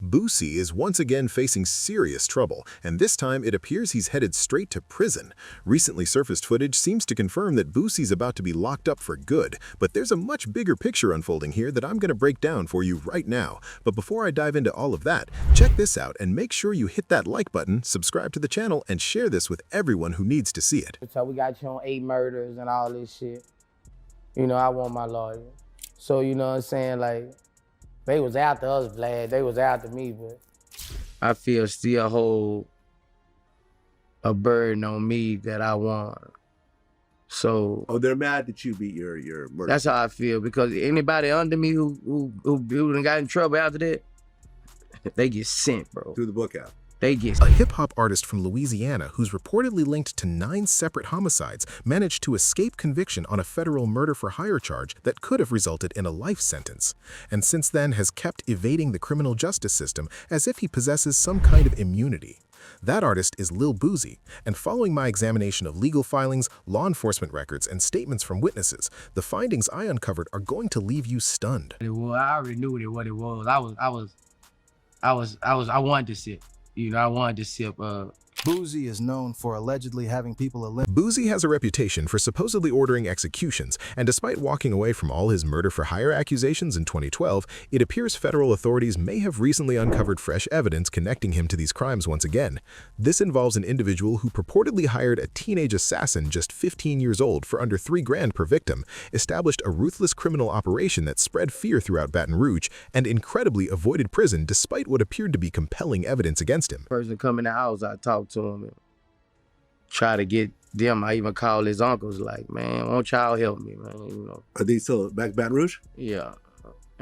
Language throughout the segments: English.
Boosie is once again facing serious trouble, and this time it appears he's headed straight to prison. Recently surfaced footage seems to confirm that Boosie's about to be locked up for good, but there's a much bigger picture unfolding here that I'm going to break down for you right now. But before I dive into all of that, check this out and make sure you hit that like button, subscribe to the channel, and share this with everyone who needs to see it. So we got you on 8 murders and all this shit. You know, I want my lawyer. So, you know what I'm saying, like, they was after us, Vlad. They was after me, but I feel still hold a burden on me that I want. So they're mad that you beat your murder. That's how I feel, because anybody under me who done got in trouble after that, they get sent, bro. Through the book out. They get A hip-hop artist from Louisiana who's reportedly linked to 9 separate homicides managed to escape conviction on a federal murder-for-hire charge that could have resulted in a life sentence, and since then has kept evading the criminal justice system as if he possesses some kind of immunity. That artist is Lil Boosie, and following my examination of legal filings, law enforcement records, and statements from witnesses, the findings I uncovered are going to leave you stunned. I already knew what it was. I wanted to sip. You know, I wanted to sip. Boosie is known for allegedly having people eliminated. Boosie has a reputation for supposedly ordering executions, and despite walking away from all his murder-for-hire accusations in 2012, it appears federal authorities may have recently uncovered fresh evidence connecting him to these crimes once again. This involves an individual who purportedly hired a teenage assassin just 15 years old for under $3 grand per victim, established a ruthless criminal operation that spread fear throughout Baton Rouge, and incredibly avoided prison despite what appeared to be compelling evidence against him. Person come in the house, I talked to him and try to get them. I even call his uncles like, man, won't y'all help me, man, you know. Are they still back Baton Rouge? Yeah.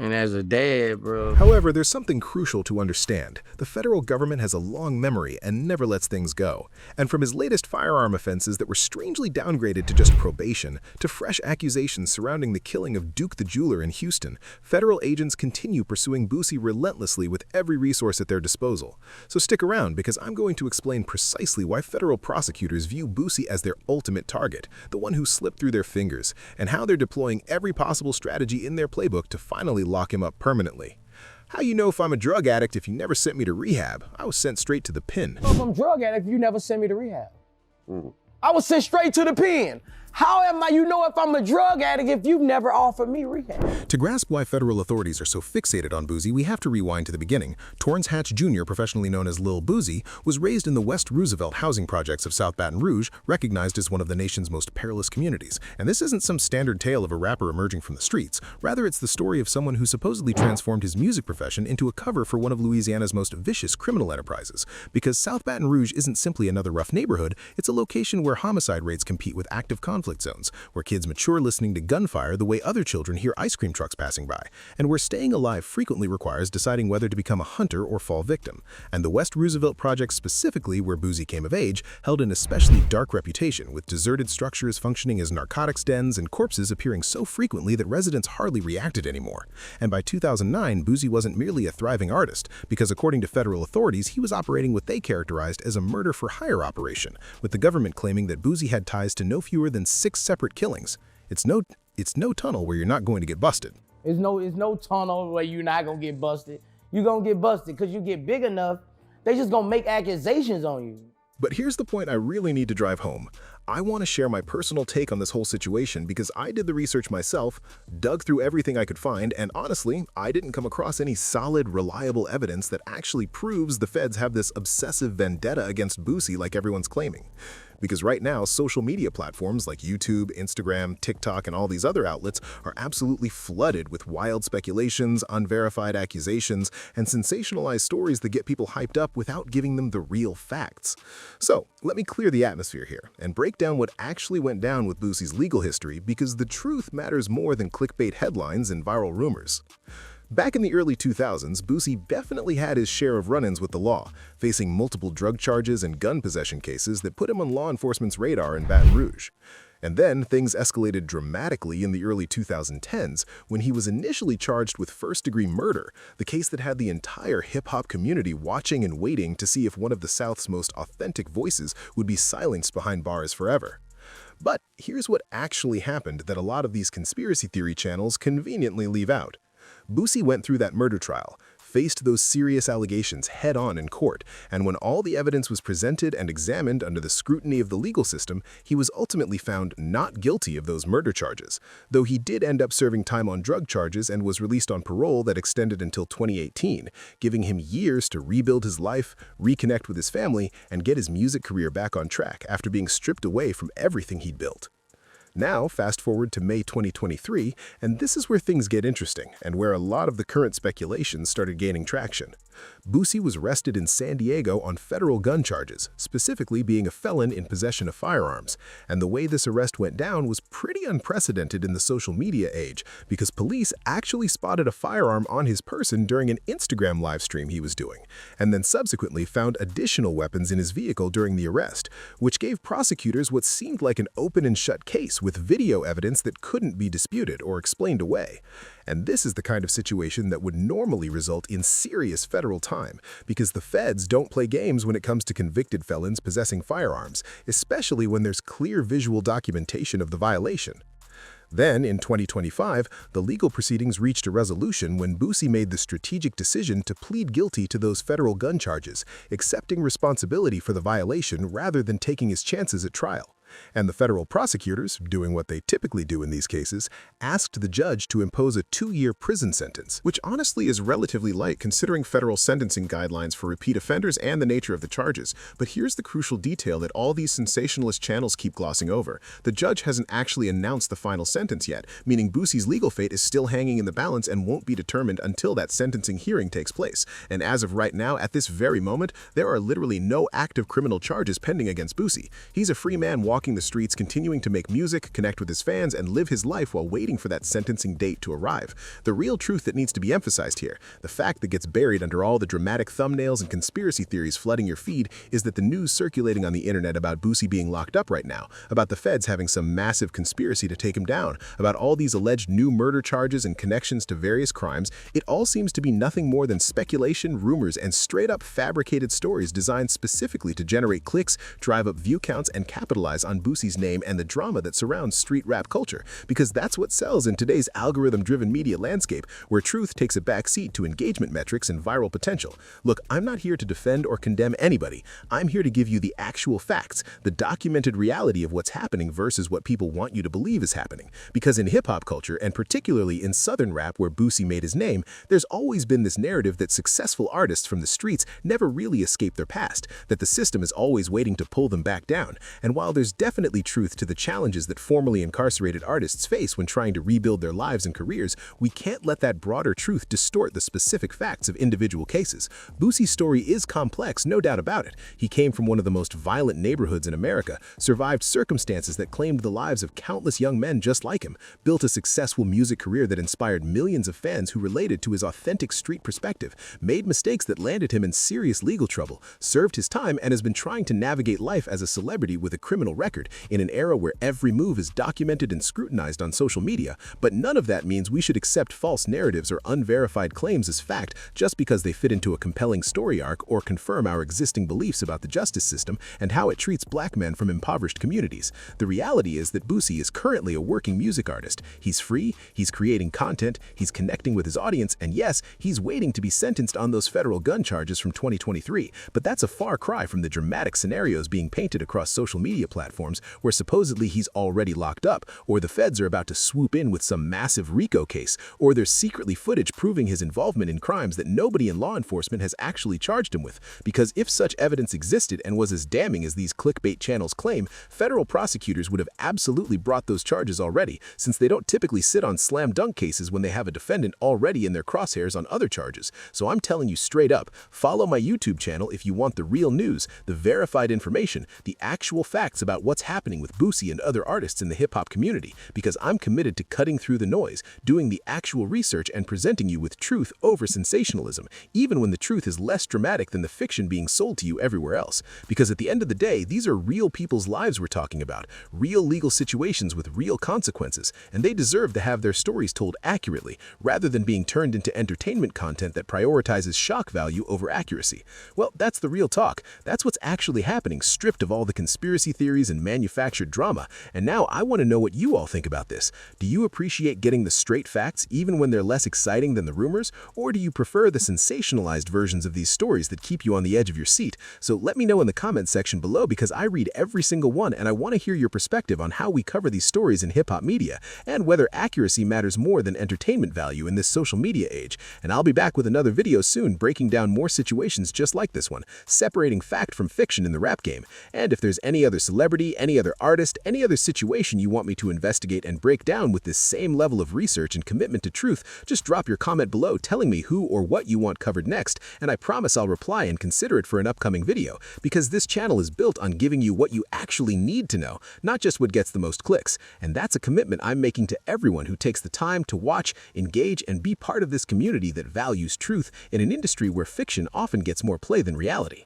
And as a dad, bro. However, there's something crucial to understand. The federal government has a long memory and never lets things go. And from his latest firearm offenses that were strangely downgraded to just probation, to fresh accusations surrounding the killing of Duke the Jeweler in Houston, federal agents continue pursuing Boosie relentlessly with every resource at their disposal. So stick around, because I'm going to explain precisely why federal prosecutors view Boosie as their ultimate target, the one who slipped through their fingers, and how they're deploying every possible strategy in their playbook to finally lock him up permanently. How you know if I'm a drug addict if you never sent me to rehab? I was sent straight to the pen. If I'm a drug addict, you never sent me to rehab. I was sent straight to the pen. How am I, you know, if I'm a drug addict if you've never offered me rehab? To grasp why federal authorities are so fixated on Boosie, we have to rewind to the beginning. Torrance Hatch Jr., professionally known as Lil Boosie, was raised in the West Roosevelt housing projects of South Baton Rouge, recognized as one of the nation's most perilous communities. And this isn't some standard tale of a rapper emerging from the streets. Rather, it's the story of someone who supposedly transformed his music profession into a cover for one of Louisiana's most vicious criminal enterprises. Because South Baton Rouge isn't simply another rough neighborhood, it's a location where homicide rates compete with active conflict zones, where kids mature listening to gunfire the way other children hear ice cream trucks passing by, and where staying alive frequently requires deciding whether to become a hunter or fall victim. And the West Roosevelt project, specifically where Boosie came of age, held an especially dark reputation, with deserted structures functioning as narcotics dens and corpses appearing so frequently that residents hardly reacted anymore. And by 2009, Boosie wasn't merely a thriving artist, because according to federal authorities, he was operating what they characterized as a murder-for-hire operation, with the government claiming that Boosie had ties to no fewer than 6 separate killings. It's no tunnel where you're not going to get busted. It's no tunnel where you're not gonna get busted. You're gonna get busted because you get big enough, they just gonna make accusations on you. But here's the point I really need to drive home. I want to share my personal take on this whole situation because I did the research myself, dug through everything I could find, and honestly, I didn't come across any solid, reliable evidence that actually proves the feds have this obsessive vendetta against Boosie like everyone's claiming. Because right now, social media platforms like YouTube, Instagram, TikTok, and all these other outlets are absolutely flooded with wild speculations, unverified accusations, and sensationalized stories that get people hyped up without giving them the real facts. So, let me clear the atmosphere here and break down what actually went down with Boosie's legal history, because the truth matters more than clickbait headlines and viral rumors. Back in the early 2000s, Boosie definitely had his share of run-ins with the law, facing multiple drug charges and gun possession cases that put him on law enforcement's radar in Baton Rouge. And then things escalated dramatically in the early 2010s when he was initially charged with first-degree murder, the case that had the entire hip-hop community watching and waiting to see if one of the South's most authentic voices would be silenced behind bars forever. But here's what actually happened that a lot of these conspiracy theory channels conveniently leave out. Boosie went through that murder trial, faced those serious allegations head-on in court, and when all the evidence was presented and examined under the scrutiny of the legal system, he was ultimately found not guilty of those murder charges, though he did end up serving time on drug charges and was released on parole that extended until 2018, giving him years to rebuild his life, reconnect with his family, and get his music career back on track after being stripped away from everything he'd built. Now, fast forward to May 2023, and this is where things get interesting and where a lot of the current speculation started gaining traction. Boosie was arrested in San Diego on federal gun charges, specifically being a felon in possession of firearms. And the way this arrest went down was pretty unprecedented in the social media age, because police actually spotted a firearm on his person during an Instagram live stream he was doing, and then subsequently found additional weapons in his vehicle during the arrest, which gave prosecutors what seemed like an open and shut case with video evidence that couldn't be disputed or explained away. And this is the kind of situation that would normally result in serious federal time, because the feds don't play games when it comes to convicted felons possessing firearms, especially when there's clear visual documentation of the violation. Then, in 2025, the legal proceedings reached a resolution when Boosie made the strategic decision to plead guilty to those federal gun charges, accepting responsibility for the violation rather than taking his chances at trial. And the federal prosecutors, doing what they typically do in these cases, asked the judge to impose a 2-year prison sentence, which honestly is relatively light considering federal sentencing guidelines for repeat offenders and the nature of the charges. But here's the crucial detail that all these sensationalist channels keep glossing over. The judge hasn't actually announced the final sentence yet, meaning Boosie's legal fate is still hanging in the balance and won't be determined until that sentencing hearing takes place. And as of right now, at this very moment, there are literally no active criminal charges pending against Boosie. He's a free man walking the streets, continuing to make music, connect with his fans, and live his life while waiting for that sentencing date to arrive. The real truth that needs to be emphasized here, the fact that gets buried under all the dramatic thumbnails and conspiracy theories flooding your feed, is that the news circulating on the internet about Boosie being locked up right now, about the feds having some massive conspiracy to take him down, about all these alleged new murder charges and connections to various crimes, it all seems to be nothing more than speculation, rumors, and straight-up fabricated stories designed specifically to generate clicks, drive up view counts, and capitalize on Boosie's name and the drama that surrounds street rap culture, because that's what sells in today's algorithm-driven media landscape, where truth takes a backseat to engagement metrics and viral potential. Look, I'm not here to defend or condemn anybody. I'm here to give you the actual facts, the documented reality of what's happening versus what people want you to believe is happening. Because in hip-hop culture, and particularly in Southern rap where Boosie made his name, there's always been this narrative that successful artists from the streets never really escape their past, that the system is always waiting to pull them back down. And while there's definitely truth to the challenges that formerly incarcerated artists face when trying to rebuild their lives and careers, we can't let that broader truth distort the specific facts of individual cases. Boosie's story is complex, no doubt about it. He came from one of the most violent neighborhoods in America, survived circumstances that claimed the lives of countless young men just like him, built a successful music career that inspired millions of fans who related to his authentic street perspective, made mistakes that landed him in serious legal trouble, served his time, and has been trying to navigate life as a celebrity with a criminal record in an era where every move is documented and scrutinized on social media. But none of that means we should accept false narratives or unverified claims as fact just because they fit into a compelling story arc or confirm our existing beliefs about the justice system and how it treats black men from impoverished communities. The reality is that Boosie is currently a working music artist. He's free, he's creating content, he's connecting with his audience, and yes, he's waiting to be sentenced on those federal gun charges from 2023. But that's a far cry from the dramatic scenarios being painted across social media platforms where supposedly he's already locked up, or the feds are about to swoop in with some massive RICO case, or there's secretly footage proving his involvement in crimes that nobody in law enforcement has actually charged him with. Because if such evidence existed and was as damning as these clickbait channels claim, federal prosecutors would have absolutely brought those charges already, since they don't typically sit on slam dunk cases when they have a defendant already in their crosshairs on other charges. So I'm telling you straight up, follow my YouTube channel if you want the real news, the verified information, the actual facts about what's happening with Boosie and other artists in the hip-hop community, because I'm committed to cutting through the noise, doing the actual research, and presenting you with truth over sensationalism, even when the truth is less dramatic than the fiction being sold to you everywhere else. Because at the end of the day, these are real people's lives we're talking about, real legal situations with real consequences, and they deserve to have their stories told accurately, rather than being turned into entertainment content that prioritizes shock value over accuracy. Well, that's the real talk. That's what's actually happening, stripped of all the conspiracy theories and and manufactured drama, and now I want to know what you all think about this. Do you appreciate getting the straight facts even when they're less exciting than the rumors, or do you prefer the sensationalized versions of these stories that keep you on the edge of your seat? So let me know in the comments section below, because I read every single one and I want to hear your perspective on how we cover these stories in hip-hop media, and whether accuracy matters more than entertainment value in this social media age. And I'll be back with another video soon breaking down more situations just like this one, separating fact from fiction in the rap game. And if there's any other celebrity, any other artist, any other situation you want me to investigate and break down with this same level of research and commitment to truth, just drop your comment below telling me who or what you want covered next, and I promise I'll reply and consider it for an upcoming video, because this channel is built on giving you what you actually need to know, not just what gets the most clicks. And that's a commitment I'm making to everyone who takes the time to watch, engage, and be part of this community that values truth in an industry where fiction often gets more play than reality.